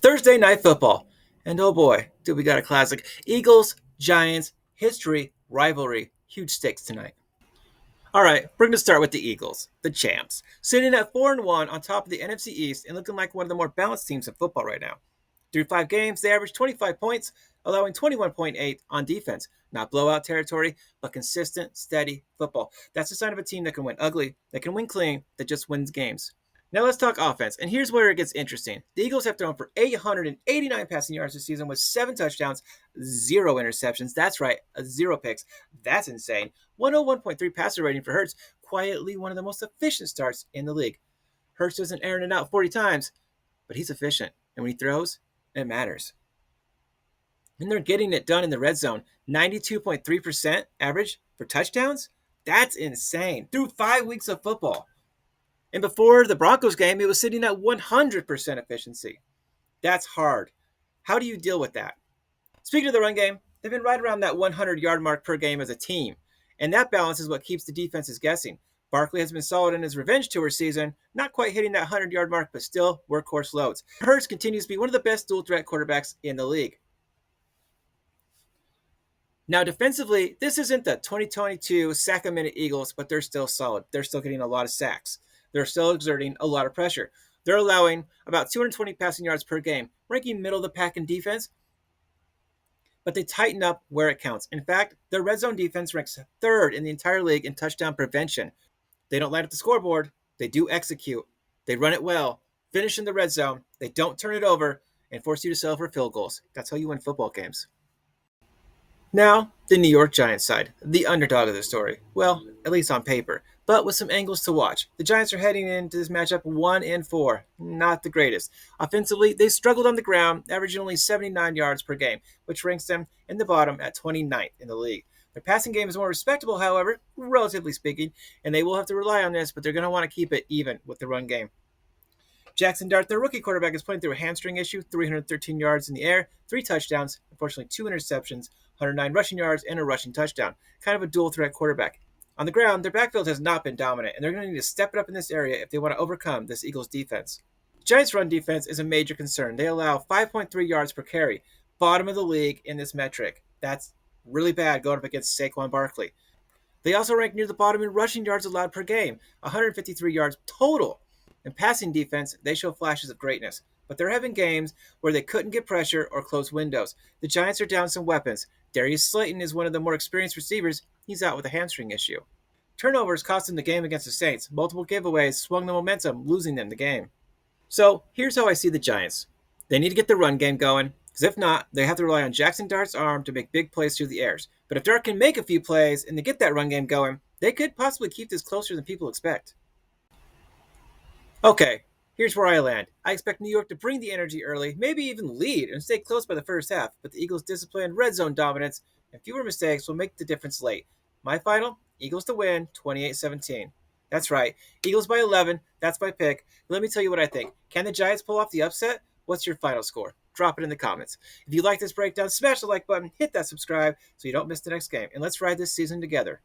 Thursday night football. And oh boy, do we got a classic. Eagles, Giants, history, rivalry. Huge stakes tonight. All right, we're going to start with the Eagles, the champs, sitting at 4-1 on top of the NFC East and looking like one of the more balanced teams in football right now. Through 5 games, they averaged 25 points, allowing 21.8 on defense. Not blowout territory, but consistent, steady football. That's a sign of a team that can win ugly, that can win clean, that just wins games. Now let's talk offense, and here's where it gets interesting. The Eagles have thrown for 889 passing yards this season with 7 touchdowns, 0 interceptions. That's right, 0 picks. That's insane. 101.3 passer rating for Hurts, quietly one of the most efficient starts in the league. Hurts doesn't air it out 40 times, but he's efficient, and when he throws, it matters. And they're getting it done in the red zone. 92.3% average for touchdowns? That's insane. Through 5 weeks of football. And before the Broncos game, it was sitting at 100% efficiency. That's hard. How do you deal with that? Speaking of the run game, they've been right around that 100-yard mark per game as a team. And that balance is what keeps the defenses guessing. Barkley has been solid in his revenge tour season, not quite hitting that 100-yard mark, but still workhorse loads. Hurts continues to be one of the best dual-threat quarterbacks in the league. Now, defensively, this isn't the 2022 sack-a-minute Eagles, but they're still solid. They're still getting a lot of sacks. They're still exerting a lot of pressure. They're allowing about 220 passing yards per game, ranking middle of the pack in defense, but they tighten up where it counts. In fact, their red zone defense ranks 3rd in the entire league in touchdown prevention. They don't light up the scoreboard. They do execute. They run it well, finish in the red zone. They don't turn it over and force you to settle for field goals. That's how you win football games. Now, the New York Giants side, the underdog of the story. Well, at least on paper, but with some angles to watch. The Giants are heading into this matchup 1-4. Not the greatest. Offensively, they struggled on the ground, averaging only 79 yards per game, which ranks them in the bottom at 29th in the league. Their passing game is more respectable, however, relatively speaking, and they will have to rely on this, but they're going to want to keep it even with the run game. Jackson Dart, their rookie quarterback, is playing through a hamstring issue, 313 yards in the air, 3 touchdowns, unfortunately 2 interceptions, 109 rushing yards, and a rushing touchdown. Kind of a dual-threat quarterback. On the ground, their backfield has not been dominant, and they're going to need to step it up in this area if they want to overcome this Eagles defense. The Giants' run defense is a major concern. They allow 5.3 yards per carry, bottom of the league in this metric. That's really bad going up against Saquon Barkley. They also rank near the bottom in rushing yards allowed per game, 153 yards total. In passing defense, they show flashes of greatness, but they're having games where they couldn't get pressure or close windows. The Giants are down some weapons. Darius Slayton is one of the more experienced receivers. He's out with a hamstring issue. Turnovers cost them the game against the Saints. Multiple giveaways swung the momentum, losing them the game. So here's how I see the Giants. They need to get the run game going, because if not, they have to rely on Jackson Dart's arm to make big plays through the airs. But if Dart can make a few plays and they get that run game going, they could possibly keep this closer than people expect. Okay, here's where I land. I expect New York to bring the energy early, maybe even lead and stay close by the first half, but the Eagles' discipline, red zone dominance, and fewer mistakes will make the difference late. My final, Eagles to win, 28-17. That's right, Eagles by 11, that's my pick. Let me tell you what I think. Can the Giants pull off the upset? What's your final score? Drop it in the comments. If you like this breakdown, smash the like button, hit that subscribe so you don't miss the next game, and let's ride this season together.